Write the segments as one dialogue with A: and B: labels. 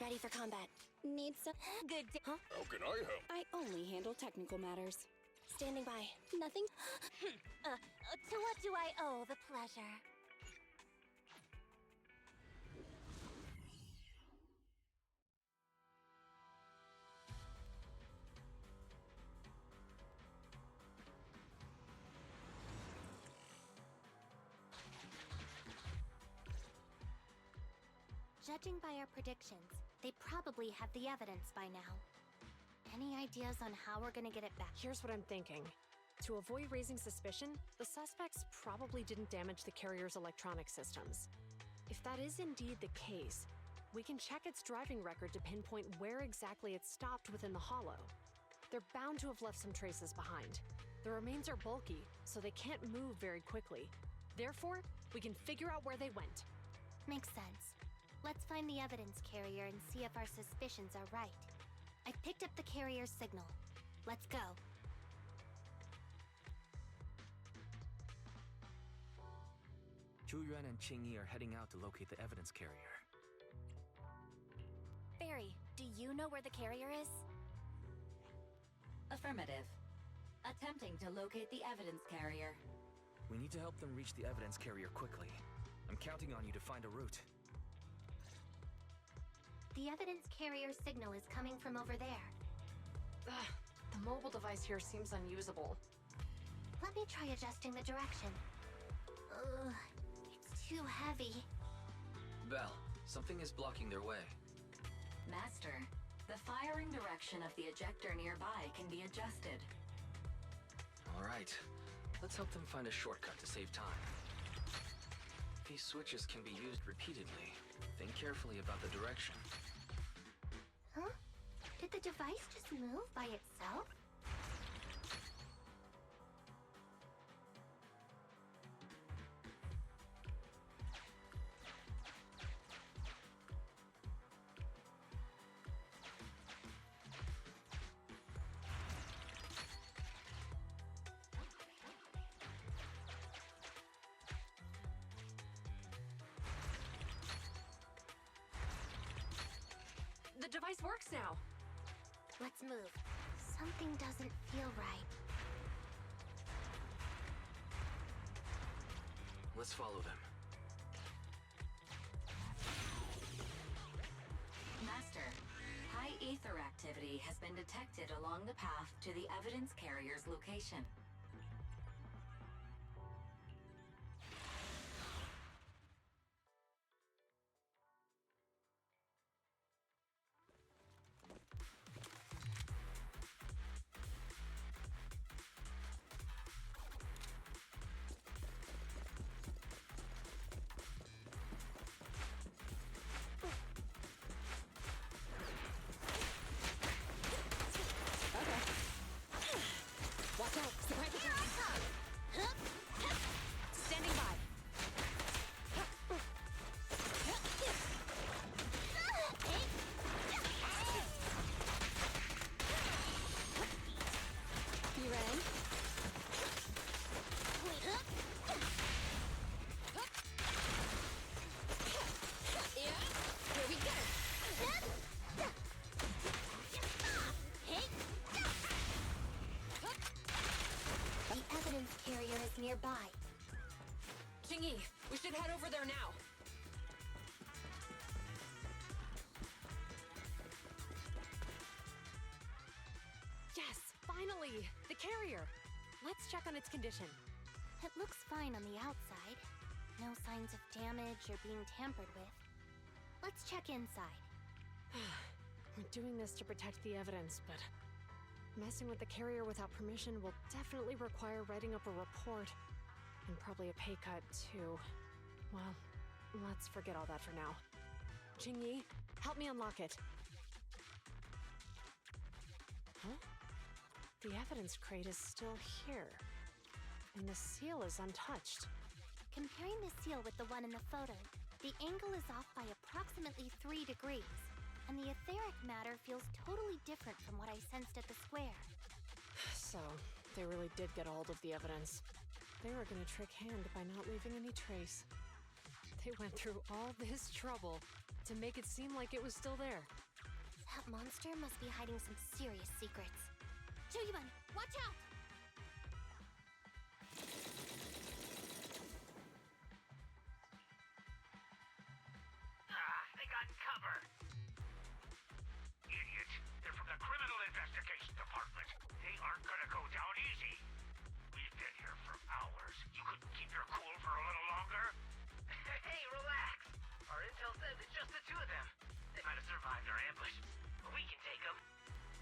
A: Ready for combat. Need some good huh?
B: How can I help?
C: I only handle technical matters.
A: Standing by. Nothing.
D: To what do I owe the pleasure? Judging by our predictions, they probably have the evidence by now. Any ideas on how we're gonna get it back?
E: Here's what I'm thinking. To avoid raising suspicion, the suspects probably didn't damage the carrier's electronic systems. If that is indeed the case, we can check its driving record to pinpoint where exactly it stopped within the hollow. They're bound to have left some traces behind. The remains are bulky, so they can't move very quickly. Therefore, we can figure out where they went.
D: Makes sense. Let's find the evidence carrier and see if our suspicions are right. I picked up the carrier's signal. Let's go.
F: Zhu Yuan and Qing Yi are heading out to locate the evidence carrier.
D: Barry, do you know where the carrier is?
G: Affirmative. Attempting to locate the evidence carrier.
F: We need to help them reach the evidence carrier quickly. I'm counting on you to find a route.
D: The evidence carrier signal is coming from over there.
E: Ugh, the mobile device here seems unusable.
D: Let me try adjusting the direction. Ugh, it's too heavy.
F: Belle, something is blocking their way.
G: Master, the firing direction of the ejector nearby can be adjusted.
F: All right, let's help them find a shortcut to save time. These switches can be used repeatedly. Think carefully about the direction.
D: Huh? Did the device just move by itself?
E: The device works now!
D: Let's move. Something doesn't feel right.
F: Let's follow them.
G: Master, high ether activity has been detected along the path to the evidence carrier's location.
E: Watch out! Surprise
D: Here I come!
E: Standing by!
C: You ready?
A: Yeah, here we go.
D: The evidence carrier is nearby.
E: Qing, we should head over there now. Yes, finally! The carrier! Let's check on its condition.
D: It looks fine on the outside. No signs of damage or being tampered with. Let's check inside.
E: We're doing this to protect the evidence, but messing with the carrier without permission will definitely require writing up a report. And probably a pay cut, too. Well, let's forget all that for now. Qing Yi, help me unlock it. Huh? The evidence crate is still here. And the seal is untouched.
D: Comparing the seal with the one in the photo, the angle is off by approximately 3 degrees, and the etheric matter feels totally different from what I sensed at the square.
E: So, they really did get a hold of the evidence. They were gonna trick Hand by not leaving any trace. They went through all this trouble to to make it seem like it was still there.
D: That monster must be hiding some serious secrets. Pt.25, watch out!
B: They got cover. Idiot. They're from the Criminal Investigation Department. They aren't gonna go down easy. We've been here for hours. You couldn't keep your cool for a little longer? Hey, relax. Our intel says it's just the two of them. They might have survived our ambush, but we can take them.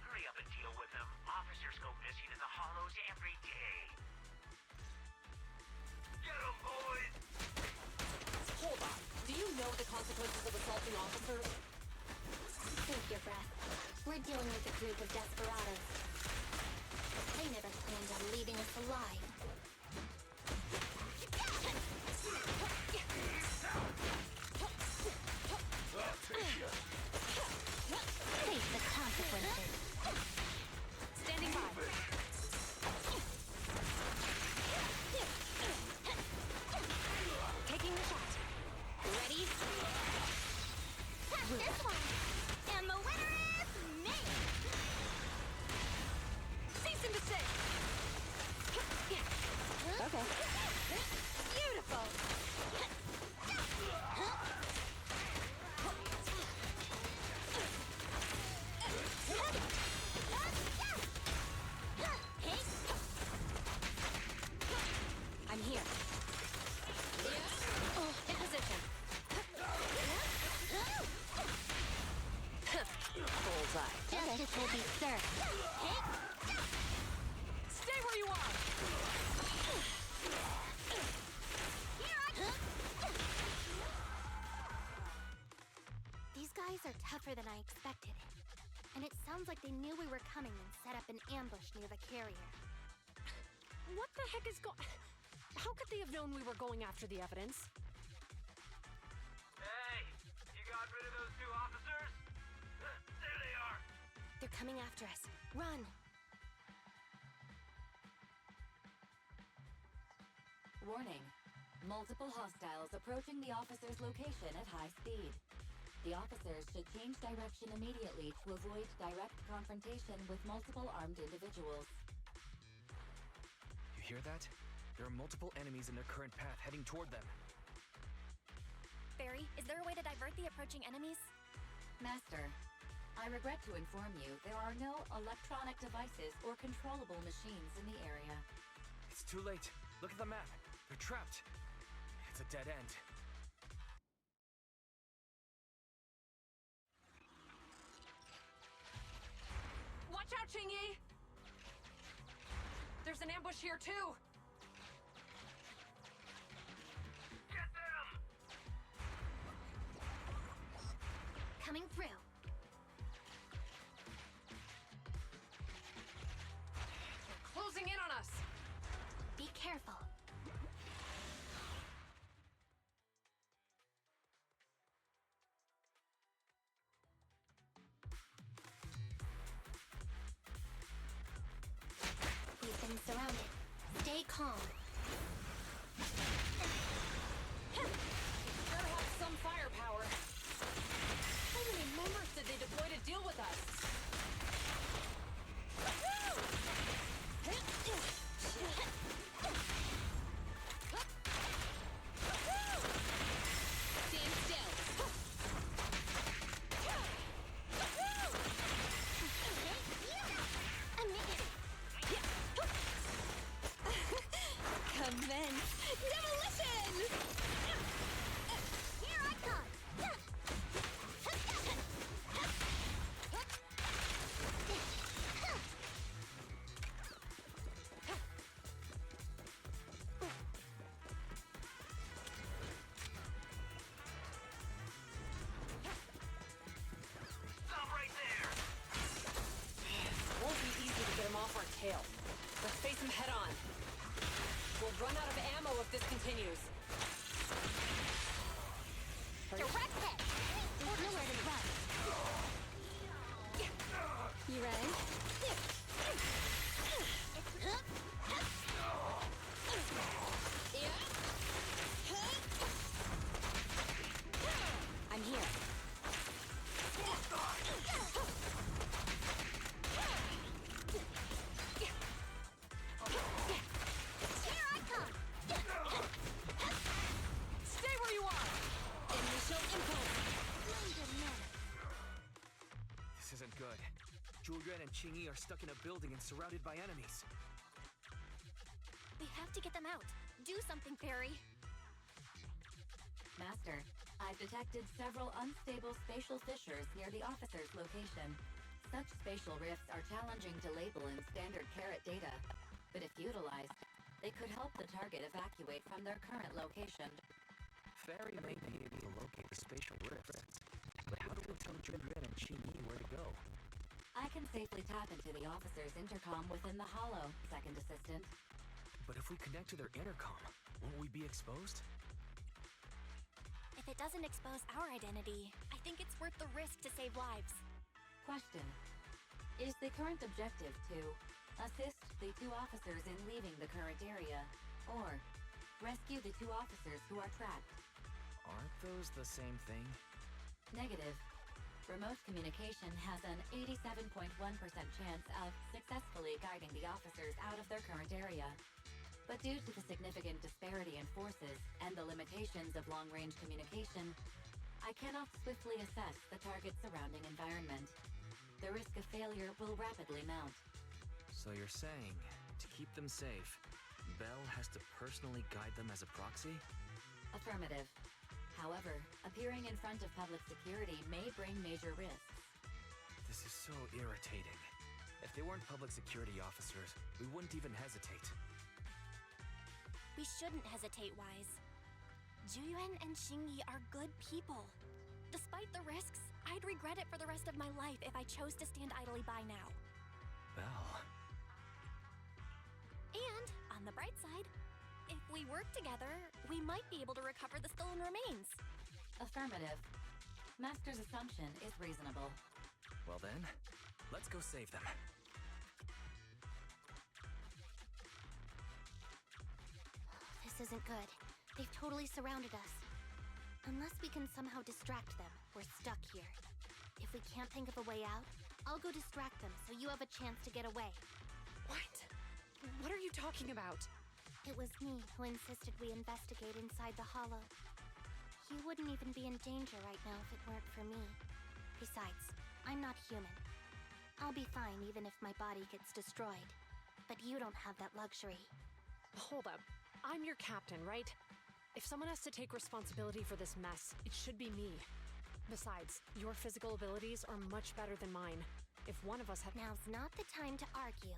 B: Hurry up and deal with them. Officers go missing in the hollows every day. Get them, boys!
C: Hold on. Do you know the consequences of assaulting officers?
D: Take your breath. We're dealing with a group of desperados. They never planned on leaving us alive. Face the consequences.
E: Standing by. Taking the shot.
A: Ready?
D: Catch this one! And the winner is me!
E: Cease and desist.
C: Okay.
A: Beautiful!
C: I'm here. In position. Bullseye.
D: Justice will be served.
E: Stay where you are.
D: These guys are tougher than I expected. And it sounds like they knew we were coming and set up an ambush near the carrier.
E: What the heck is going... How could they have known we were going after the evidence?
B: Hey, you got rid of those two officers? There they are.
D: They're coming after us. Run!
G: Warning. Multiple hostiles approaching the officer's location at high speed. The officers should change direction immediately to avoid direct confrontation with multiple armed individuals.
H: You hear that? There are multiple enemies in their current path heading toward them.
D: Barry, is there a way to divert the approaching enemies?
G: Master, I regret to inform you there are no electronic devices or controllable machines in the area.
H: It's too late. Look at the map. They're trapped. It's a dead end.
E: Watch out, Qingyi! There's an ambush here, too!
B: Get them!
D: Coming through.
E: They're closing in on us!
D: Be careful. We've been surrounded. Stay calm.
E: Sure have some firepower. How many members did they deploy to deal with us?
A: Stand still. Commence demolition!
D: Here I come!
B: Stop right there!
E: Won't be easy to get him off our tail. Let's face him head on. We'll run out of ammo if this continues.
D: Direct hit! There's nowhere to run.
A: You ready?
C: I'm here.
H: Qingyi are stuck in a building and surrounded by enemies.
A: We have to get them out. Do something, Fairy.
G: Master, I've detected several unstable spatial fissures near the officer's location. Such spatial rifts are challenging to label in standard carat data, but if utilized, they could help the target evacuate from their current location.
I: Fairy may be able to locate the spatial rifts, but how do we tell Julian and Qingyi where to go?
G: I can safely tap into the officer's intercom within the hollow, Second Assistant.
H: But if we connect to their intercom, won't we be exposed?
A: If it doesn't expose our identity, I think it's worth the risk to save lives.
G: Question. Is the current objective to assist the 2 officers in leaving the current area, or rescue the 2 officers who are trapped?
H: Aren't those the same thing?
G: Negative. Remote communication has an 87.1% chance of successfully guiding the officers out of their current area. But due to the significant disparity in forces and the limitations of long-range communication, I cannot swiftly assess the target's surrounding environment. The risk of failure will rapidly mount.
H: So you're saying, to keep them safe, Belle has to personally guide them as a proxy?
G: Affirmative. However, appearing in front of public security may bring major risks.
H: This is so irritating. If they weren't public security officers, we wouldn't even hesitate.
A: We shouldn't hesitate, Wise. Juyuan and Qingyi are good people. Despite the risks, I'd regret it for the rest of my life if I chose to stand idly by now.
H: Belle...
A: And, on the bright side, if we work together, we might be able to recover the stolen remains.
G: Affirmative. Master's assumption is reasonable.
H: Well then, let's go save them.
D: This isn't good. They've totally surrounded us. Unless we can somehow distract them, we're stuck here. If we can't think of a way out, I'll go distract them so you have a chance to get away.
E: What? What are you talking about?
D: It was me who insisted we investigate inside the hollow. You wouldn't even be in danger right now if it weren't for me. Besides, I'm not human. I'll be fine even if my body gets destroyed. But you don't have that luxury.
E: Hold up. I'm your captain, right? If someone has to take responsibility for this mess, it should be me. Besides, your physical abilities are much better than mine. If one of us had...
D: Now's not the time to argue.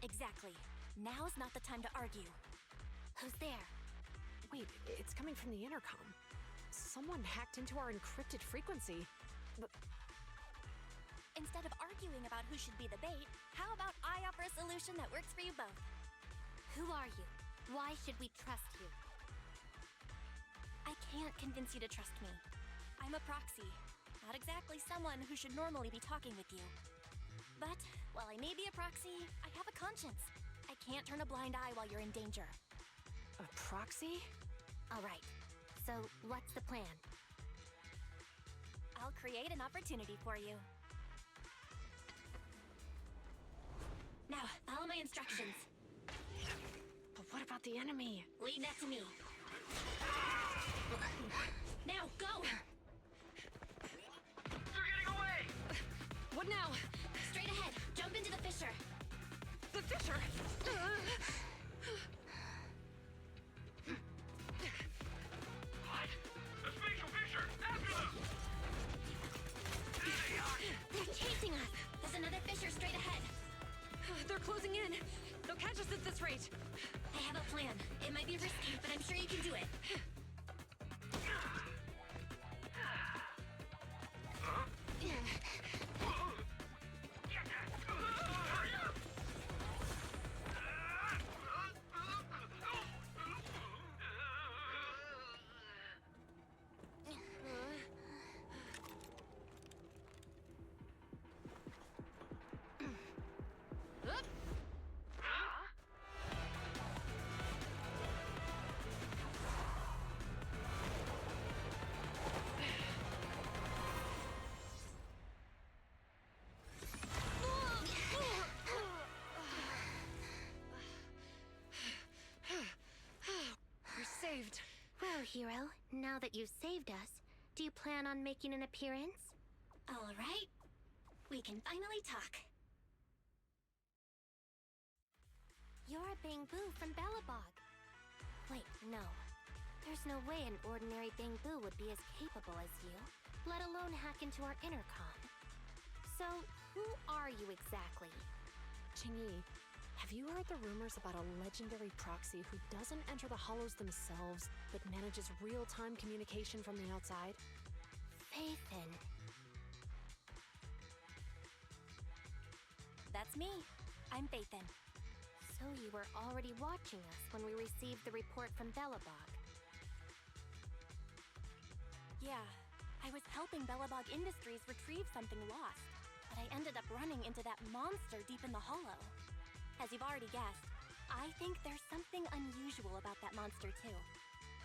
A: Exactly. Now's not the time to argue.
D: Who's there?
E: Wait, it's coming from the intercom. Someone hacked into our encrypted frequency. But
A: Instead of arguing about who should be the bait, how about I offer a solution that works for you both?
D: Who are you? Why should we trust you?
A: I can't convince you to trust me. I'm a proxy. Not exactly someone who should normally be talking with you. But, while I may be a proxy, I have a conscience. I can't turn a blind eye while you're in danger.
E: a proxy?
D: All right. So, what's the plan?
A: I'll create an opportunity for you. Now, follow my instructions.
E: But what about the enemy?
A: Leave that to me. Now, go!
B: They're getting away!
E: What now?
A: Straight ahead. Jump into the fissure.
E: The fissure!
B: What? The spatial fissure! After them! There they are!
A: They're chasing us. There's another fissure straight ahead.
E: They're closing in. They'll catch us at this rate.
A: I have a plan. It might be risky, but I'm sure you can do it.
E: We're saved.
D: Well, hero, now that you've saved us, do you plan on making an appearance?
A: All right. We can finally talk.
D: You're a Bangbu from Belobog. Wait, no. There's no way an ordinary Bangbu would be as capable as you, let alone hack into our intercom. So, who are you exactly?
E: Qingyi, have you heard the rumors about a legendary proxy who doesn't enter the hollows themselves, but manages real-time communication from the outside?
D: Phaethon.
A: That's me. I'm Phaethon.
D: So you were already watching us when we received the report from Belobog.
A: Yeah, I was helping Belobog Industries retrieve something lost, but I ended up running into that monster deep in the hollow. As you've already guessed, I think there's something unusual about that monster too.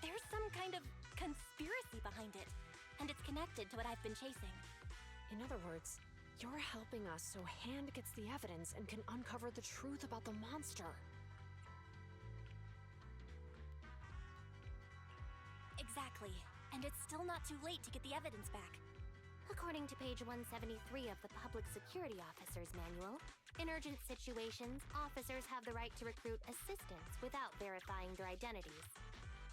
A: There's some kind of conspiracy behind it, and it's connected to what I've been chasing.
E: In other words, you're helping us so Hand gets the evidence and can uncover the truth about the monster.
A: Exactly. And it's still not too late to get the evidence back.
D: According to page 173 of the Public Security Officer's Manual, in urgent situations, officers have the right to recruit assistants without verifying their identities.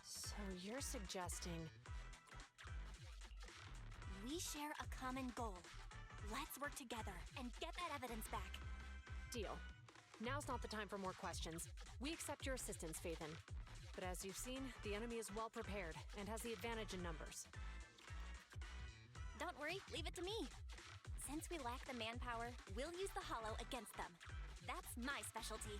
E: So you're suggesting...
A: We share a common goal. Let's work together and get that evidence back.
E: Deal. Now's not the time for more questions. We accept your assistance, Phaethon. But as you've seen, the enemy is well prepared and has the advantage in numbers.
A: Don't worry, leave it to me. Since we lack the manpower, we'll use the hollow against them. That's my specialty.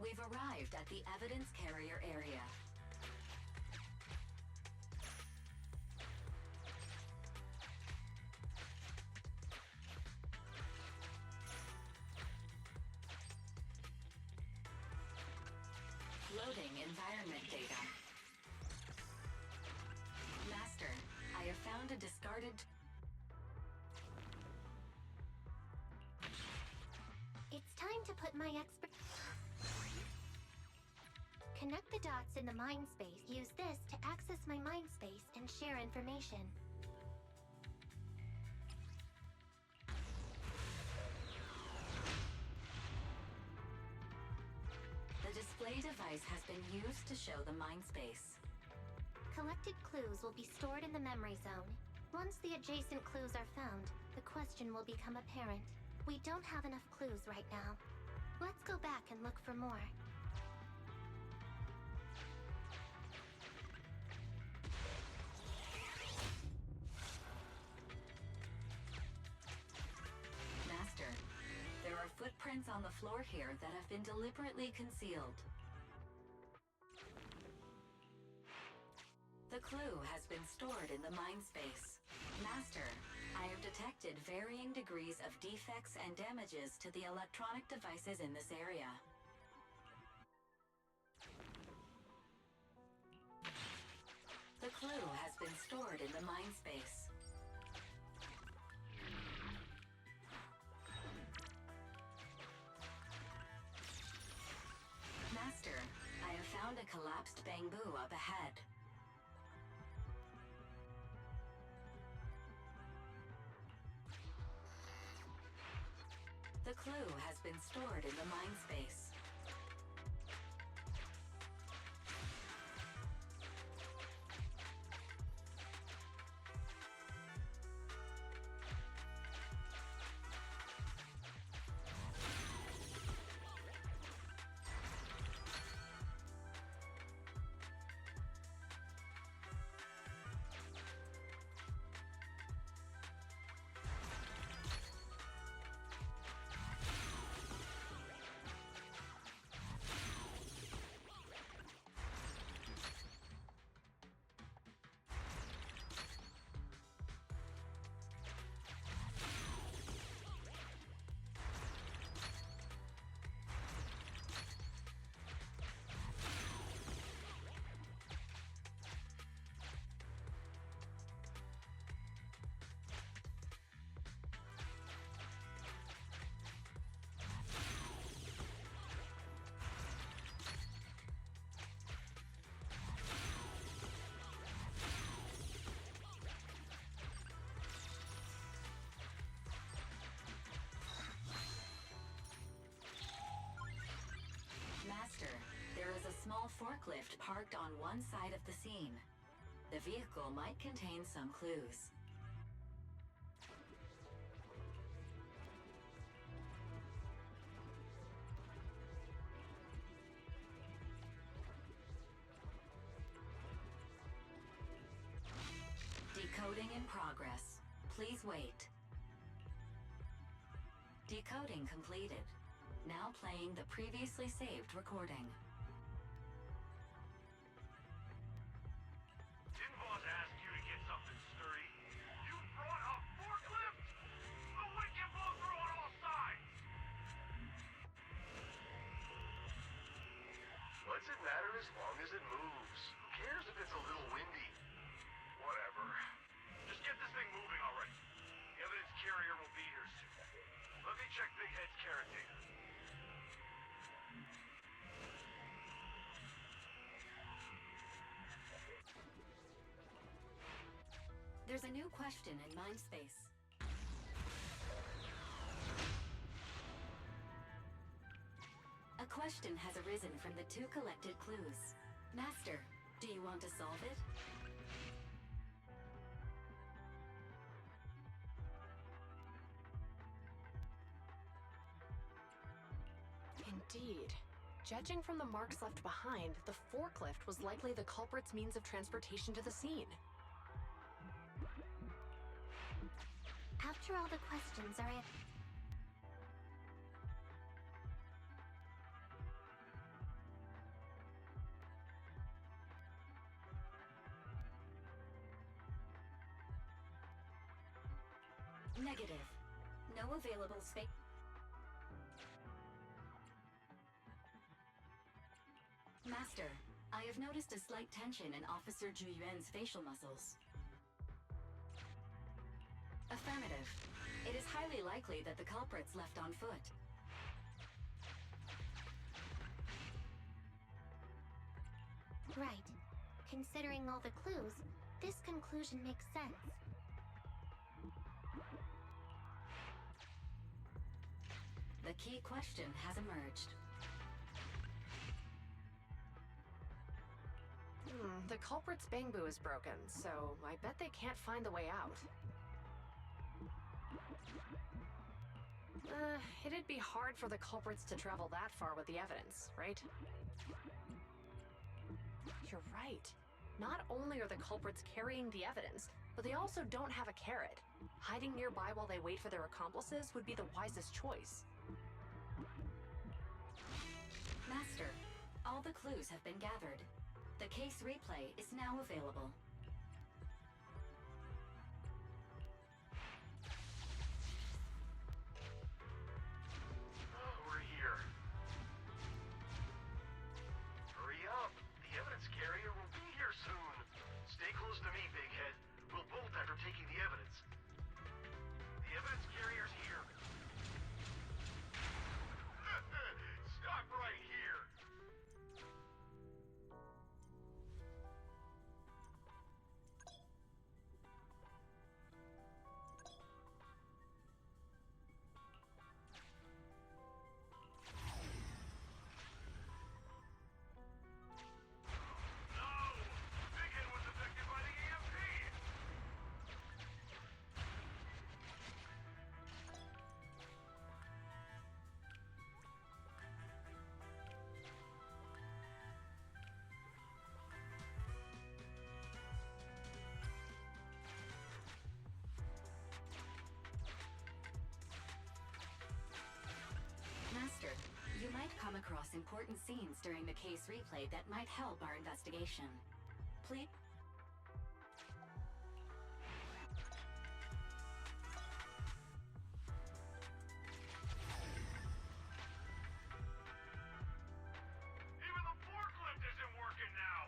G: We've arrived at the evidence carrier area. Loading environment data. Master, I have found a discarded...
D: It's time to put my Connect the dots in the mind space. Use this to access my mind space and share information.
G: The display device has been used to show the mind space.
D: Collected clues will be stored in the memory zone. Once the adjacent clues are found, the question will become apparent. We don't have enough clues right now. Let's go back and look for more.
G: Master, there are footprints on the floor here that have been deliberately concealed. The clue has been stored in the mind space. Master, I have detected varying degrees of defects and damages to the electronic devices in this area. The clue has been stored in the mind space. Master, I have found a collapsed Bangbu up ahead. The clue has been stored in the mind space. forklift parked on one side of the scene. The vehicle might contain some clues. Decoding in progress. Please wait. Decoding completed. Now playing the previously saved recording.
B: Didn't boss ask you to get something sturdy? You brought a forklift? The wind can blow through on all sides! What's it matter as long as it moves? Who cares if it's a little windy? Whatever. Just get this thing moving already. The evidence carrier will be here soon. Let me check Big Head's carrot data.
G: There's a new question in Mindspace. A question has arisen from the two collected clues. Master, do you want to solve it?
E: Indeed. Judging from the marks left behind, the forklift was likely the culprit's means of transportation to the scene.
D: After all the questions are
G: Negative. No available space. Master, I have noticed a slight tension in Officer Zhu Yuan's facial muscles. Affirmative. It is highly likely that the culprit's left on foot.
D: right. Considering all the clues, this conclusion makes sense.
G: The key question has emerged.
E: The culprit's bamboo is broken, so I bet they can't find the way out. It'd be hard for the culprits to travel that far with the evidence, right? You're right. Not only are the culprits carrying the evidence, but they also don't have a carrot. Hiding nearby while they wait for their accomplices would be the wisest choice.
G: Master, all the clues have been gathered. The case replay is now available.
B: We're here. Hurry up. The evidence carrier will be here soon. Stay close to me, Big Head. We'll bolt after taking the evidence. The evidence carrier's here. Stop right here. No! Big Head was affected by the EMP!
G: Master, you might come across important scenes during the case replay that might help our investigation. Please.
B: Even the forklift isn't working now!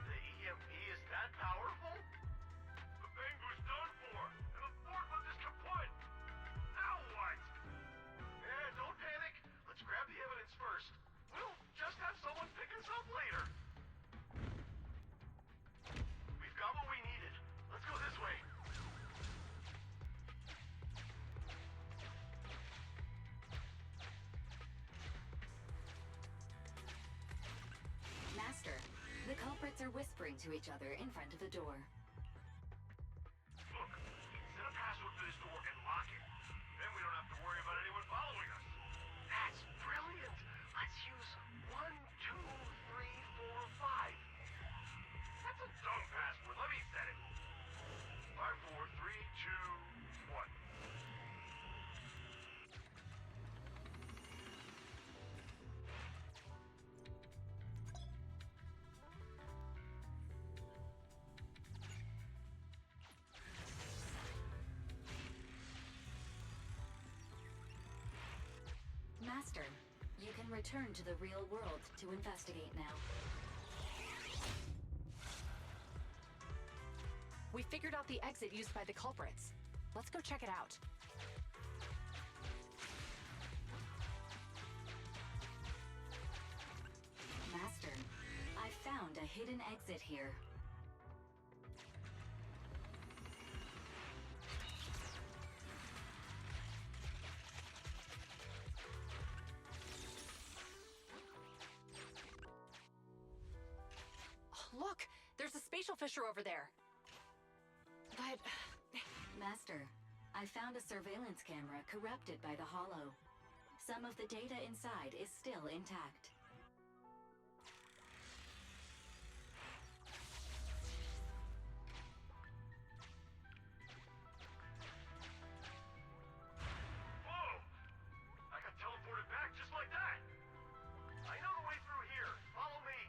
B: The EMP is that powerful? The bamboo's done for, and the forklift is kaput! Now what? Don't panic. Let's grab the evidence first. We'll just have someone pick us up later.
G: are whispering to each other in front of the door.
B: Look, set a password for this door and lock it. Then we don't have to worry about anyone following us. That's brilliant. Let's use 1, 2, 3, 4, 5. That's a dumb password. Let me set it. 5, 4, 3, 2, 1.
G: Master, you can return to the real world to investigate now.
E: We figured out the exit used by the culprits. Let's go check it out.
G: Master, I found a hidden exit here.
E: Look, there's a spatial fissure over there. But...
G: Master, I found a surveillance camera corrupted by the Hollow. Some of the data inside is still intact.
B: Whoa! I got teleported back just like that. I know the way through here. Follow me.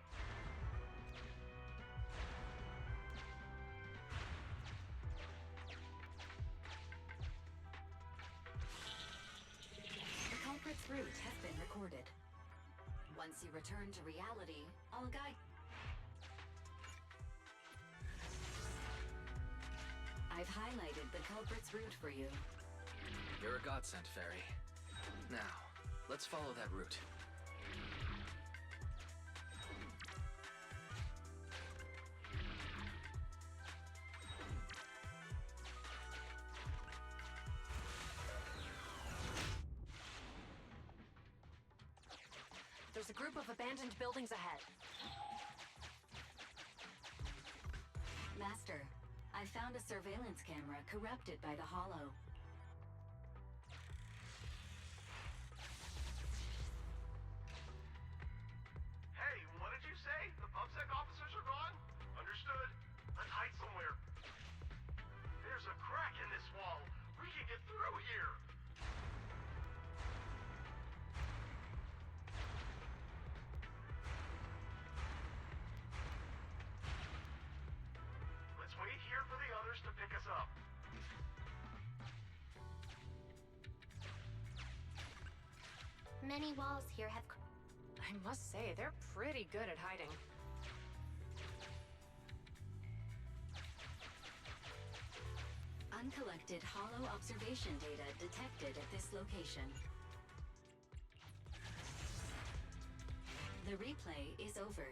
G: The culprit's route has been recorded. Once you return to reality, I'll guide... I've highlighted the culprit's route for you.
F: You're a godsend, Fairy. Now, let's follow that route.
E: There's a group of abandoned buildings ahead.
G: Master, I found a surveillance camera corrupted by the Hollow.
B: Hey, what did you say? The PubSec officers are gone? Understood. Let's hide somewhere. There's a crack in this wall. We can get through here. Let's wait here for the others to pick us up.
D: Many walls here have...
E: I must say, they're pretty good at hiding.
G: Uncollected Hollow observation data detected at this location. The replay is over.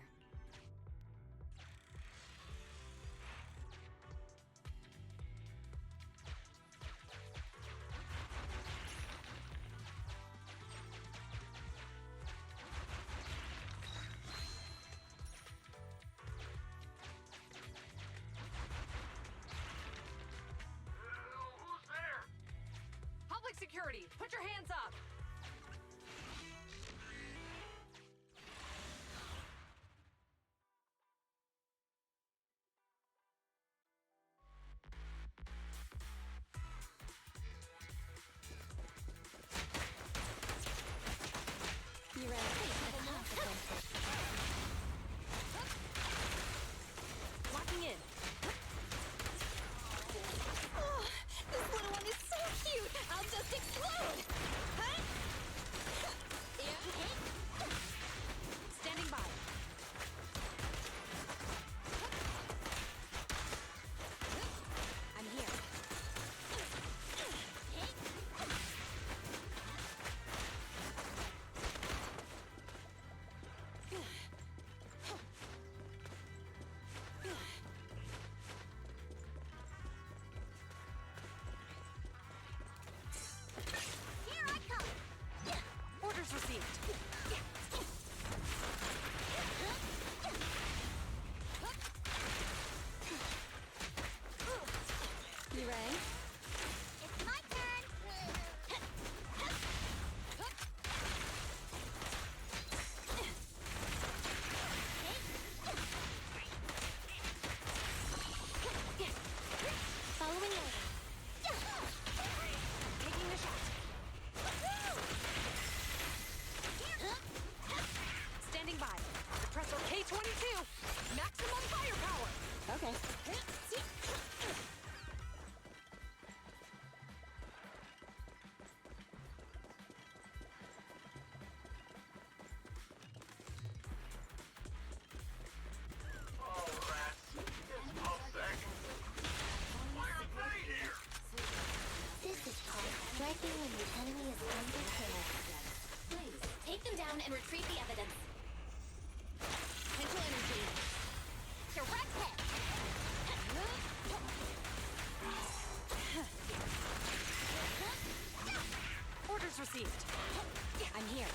B: Who's there?
E: Public security, put your hands up!
D: You're a consequences.
E: Locking in.
A: Oh, this little one is so cute! I'll just explode! Huh?
E: Pt.22! Maximum firepower!
C: Okay.
B: Oh, rats. It's Pulsec. Why are they here?
D: This is called striking when the enemy is unprepared.
A: Please, take them down and retrieve the evidence.
C: Potential energy.
A: Direct hit!
E: Orders received.
C: I'm here.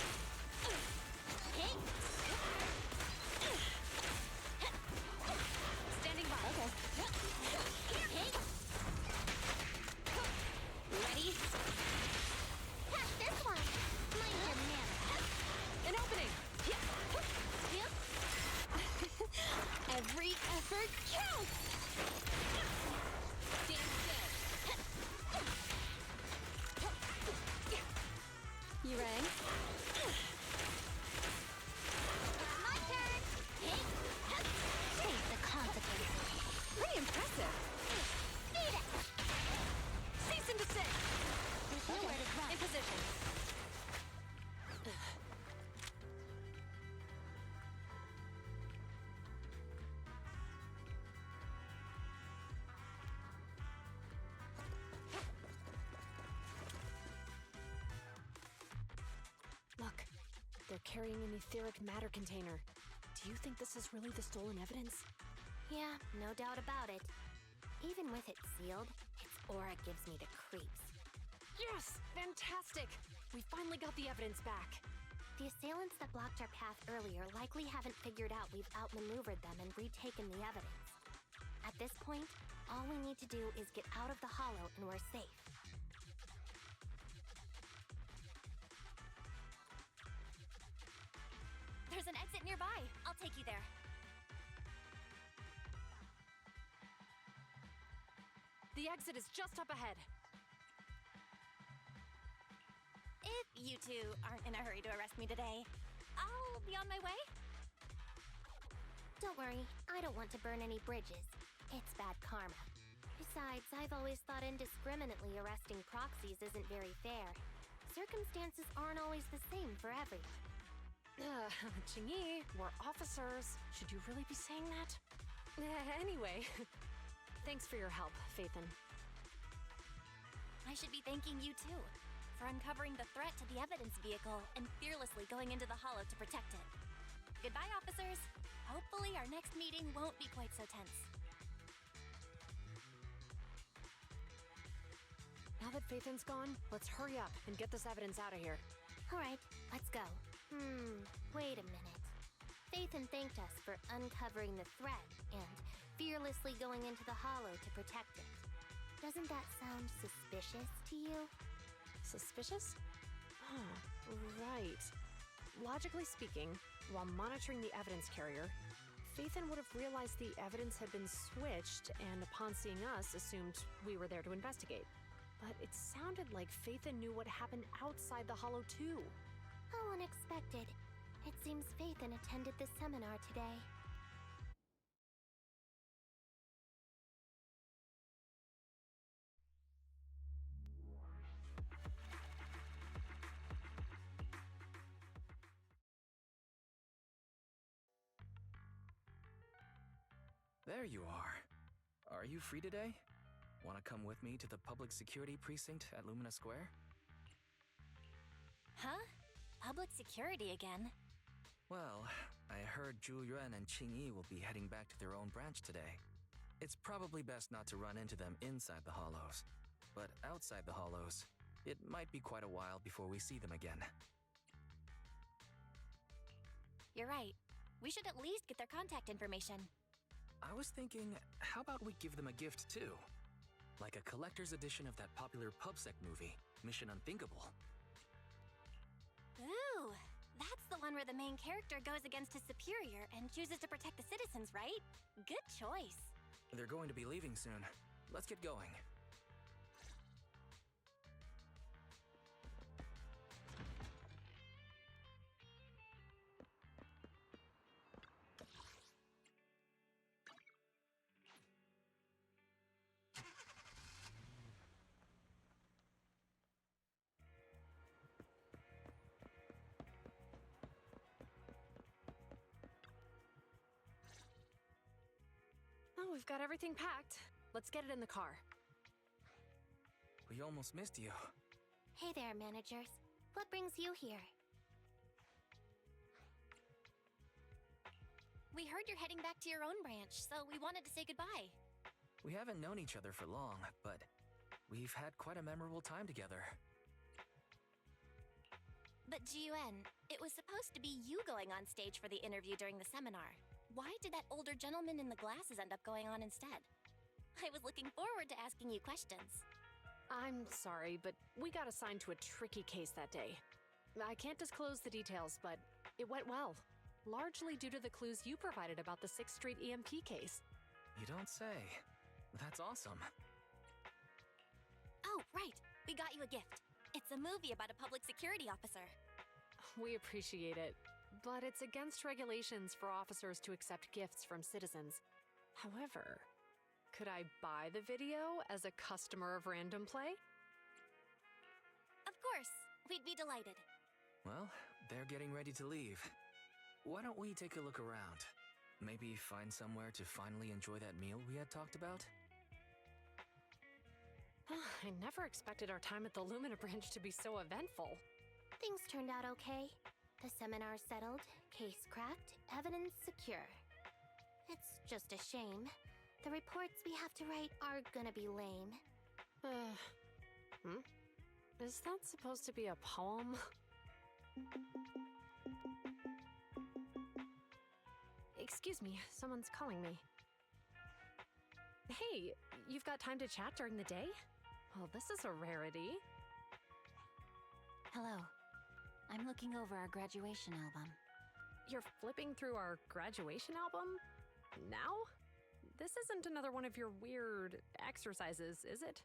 A: Hit!
E: Standing by.
C: Okay.
A: Hit!
D: Ready? Catch this one! My banana.
E: An opening!
D: Yep.
C: Every effort counts! Stand still. You rang?
D: My turn! Hit! Face the consequences.
C: Pretty impressive.
D: Beat it!
E: Cease and desist!
D: There's nowhere to run.
E: In position. Look, they're carrying an etheric matter container. Do you think this is really the stolen evidence?
D: Yeah, no doubt about it. Even with it sealed, its aura gives me the creeps.
E: Yes! Fantastic! We finally got the evidence back.
D: The assailants that blocked our path earlier likely haven't figured out we've outmaneuvered them and retaken the evidence. At this point, all we need to do is get out of the hollow and we're safe.
A: There's an exit nearby. I'll take you there.
E: The exit is just up ahead.
A: If you two aren't in a hurry to arrest me today, I'll be on my way.
D: Don't worry, I don't want to burn any bridges. It's bad karma. Besides, I've always thought indiscriminately arresting proxies isn't very fair. Circumstances aren't always the same for everyone.
E: Qingyi, we're officers. Should you really be saying that? Anyway, thanks for your help, Phaethon.
A: I should be thanking you too, for uncovering the threat to the evidence vehicle and fearlessly going into the hollow to protect it. Goodbye, officers. Hopefully our next meeting won't be quite so tense.
E: Now that Phaethon's gone, let's hurry up and get this evidence out of here.
D: All right, let's go. Wait a minute. Phaethon thanked us for uncovering the threat and fearlessly going into the hollow to protect it. Doesn't that sound suspicious to you?
E: Suspicious? Oh, right. Logically speaking, while monitoring the evidence carrier, Phaethon would have realized the evidence had been switched and upon seeing us assumed we were there to investigate. But it sounded like Phaethon knew what happened outside the hollow too.
D: How unexpected. It seems Phaethon attended the seminar today.
H: There you are. Are you free today? Want to come with me to the public security precinct at Lumina Square?
A: Huh? Public security again?
H: Well, I heard Zhu Yuan and Qingyi will be heading back to their own branch today. It's probably best not to run into them inside the hollows. But outside the hollows, it might be quite a while before we see them again.
A: You're right. We should at least get their contact information.
H: I was thinking, how about we give them a gift too? Like a collector's edition of that popular PubSec movie, Mission Unthinkable.
A: Ooh, that's the one where the main character goes against his superior and chooses to protect the citizens, right? Good choice.
H: They're going to be leaving soon. Let's get going.
E: we've got everything packed. Let's get it in the car.
H: We almost missed you.
D: Hey there, managers. What brings you here?
A: We heard you're heading back to your own branch, so we wanted to say goodbye.
H: We haven't known each other for long, but we've had quite a memorable time together.
A: But Ji-Yuan, it was supposed to be you going on stage for the interview during the seminar. Why did that older gentleman in the glasses end up going on instead? I was looking forward to asking you questions.
E: I'm sorry, but we got assigned to a tricky case that day. I can't disclose the details, but it went well. Largely due to the clues you provided about the 6th Street EMP case.
H: You don't say. That's awesome.
A: Oh, right. We got you a gift. It's a movie about a public security officer.
E: We appreciate it, but it's against regulations for officers to accept gifts from citizens. However, could I buy the video as a customer of Random Play?
A: Of course. We'd be delighted.
H: Well, they're getting ready to leave. Why don't we take a look around? Maybe find somewhere to finally enjoy that meal we had talked about?
E: I never expected our time at the Lumina branch to be so eventful.
D: Things turned out okay. The seminar settled, case cracked, evidence secure. It's just a shame. The reports we have to write are gonna be lame.
E: Is that supposed to be a poem? Excuse me, someone's calling me. Hey, you've got time to chat during the day? Well, this is a rarity.
G: Hello. I'm looking over our graduation album.
E: You're flipping through our graduation album? Now? This isn't another one of your weird exercises, is it?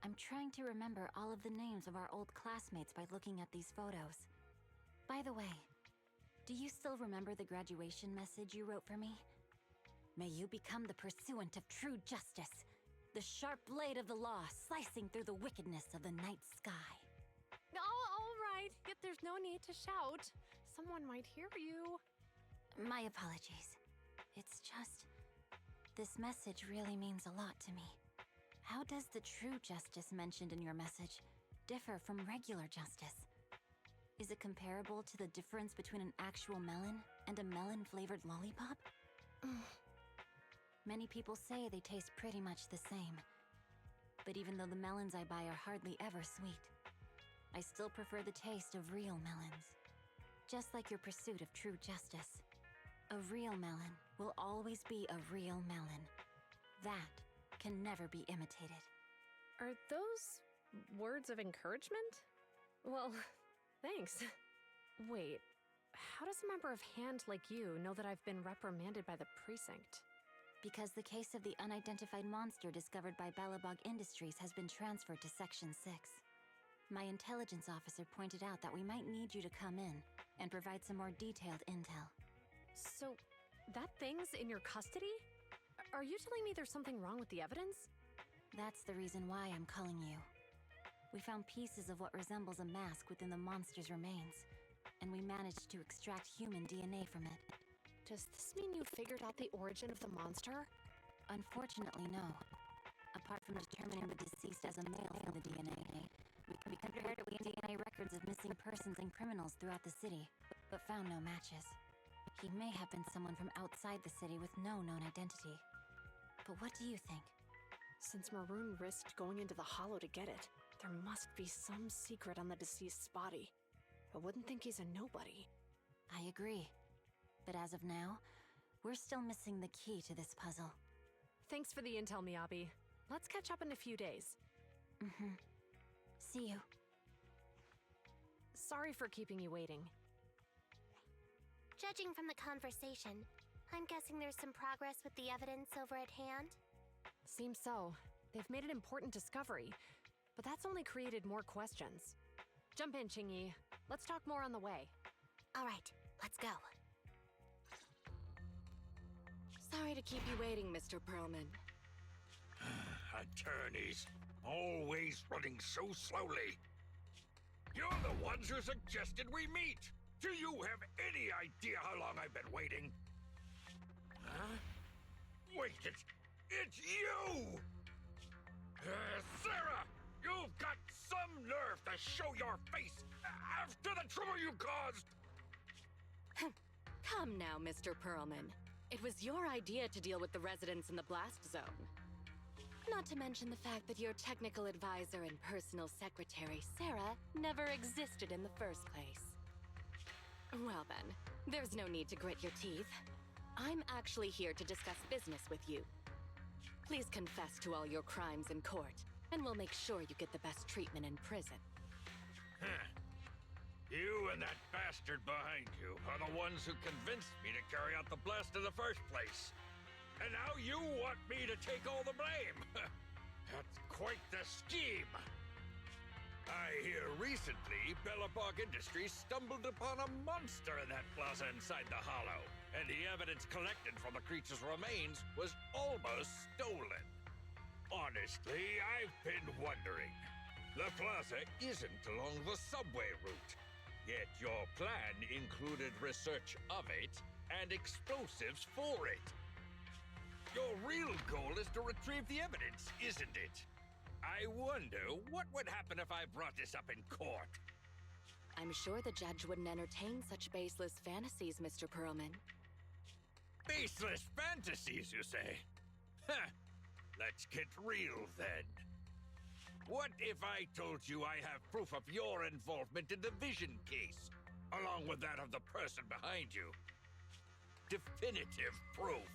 G: I'm trying to remember all of the names of our old classmates by looking at these photos. By the way, do you still remember the graduation message you wrote for me? May you become the pursuant of true justice, the sharp blade of the law slicing through the wickedness of the night sky.
E: Oh, all right. Yet there's no need to shout. Someone might hear you.
G: My apologies. It's just... this message really means a lot to me. How does the true justice mentioned in your message differ from regular justice? Is it comparable to the difference between an actual melon and a melon-flavored lollipop? Many people say they taste pretty much the same. But even though the melons I buy are hardly ever sweet, I still prefer the taste of real melons. Just like your pursuit of true justice. A real melon will always be a real melon. That can never be imitated.
E: Are those words of encouragement? Well, thanks. Wait, how does a member of Hand like you know that I've been reprimanded by the precinct?
G: Because the case of the unidentified monster discovered by Balabog Industries has been transferred to Section 6. My intelligence officer pointed out that we might need you to come in and provide some more detailed intel.
E: So, that thing's in your custody? Are you telling me there's something wrong with the evidence?
G: That's the reason why I'm calling you. We found pieces of what resembles a mask within the monster's remains, and we managed to extract human DNA from it.
E: Does this mean you figured out the origin of the monster?
G: Unfortunately, no. Apart from determining the deceased as a male from the DNA, we compared it with DNA records of missing persons and criminals throughout the city, but found no matches. He may have been someone from outside the city with no known identity. But what do you think?
E: Since Maroon risked going into the Hollow to get it, there must be some secret on the deceased's body. I wouldn't think he's a nobody.
G: I agree. But as of now, we're still missing the key to this puzzle.
E: Thanks for the intel, Miyabi. Let's catch up in a few days.
G: See you.
E: Sorry for keeping you waiting.
D: Judging from the conversation, I'm guessing there's some progress with the evidence over at Hand?
E: Seems so. They've made an important discovery, but that's only created more questions. Jump in, Qingyi. Let's talk more on the way.
D: All right, let's go.
C: Sorry to keep you waiting, Mr. Perlman.
B: Attorneys, always running so slowly. You're the ones who suggested we meet. Do you have any idea how long I've been waiting? Huh? It's you! Sarah! You've got some nerve to show your face after the trouble you caused!
C: Come now, Mr. Perlman. It was your idea to deal with the residents in the blast zone. Not to mention the fact that your technical advisor and personal secretary, Sarah, never existed in the first place. Well then, there's no need to grit your teeth. I'm actually here to discuss business with you. Please confess to all your crimes in court, and we'll make sure you get the best treatment in prison.
B: You and that bastard behind you are the ones who convinced me to carry out the blast in the first place. And now you want me to take all the blame. That's quite the scheme. I hear recently Bellabog Industries stumbled upon a monster in that plaza inside the hollow, and the evidence collected from the creature's remains was almost stolen. Honestly, I've been wondering. The plaza isn't along the subway route, yet your plan included research of it and explosives for it. Your real goal is to retrieve the evidence, isn't it? I wonder what would happen if I brought this up in court.
C: I'm sure the judge wouldn't entertain such baseless fantasies, Mr. Perlman.
B: Baseless fantasies, you say? Huh. Let's get real then. What if I told you I have proof of your involvement in the Vision case, along with that of the person behind you? Definitive proof.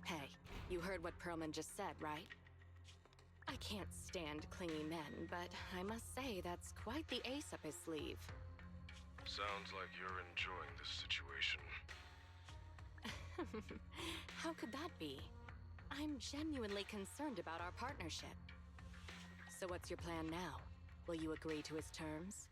C: Hey, you heard what Perlman just said, right? I can't stand clingy men, but I must say that's quite the ace up his sleeve.
J: Sounds like you're enjoying this situation.
C: How could that be? I'm genuinely concerned about our partnership. So what's your plan now? Will you agree to his terms?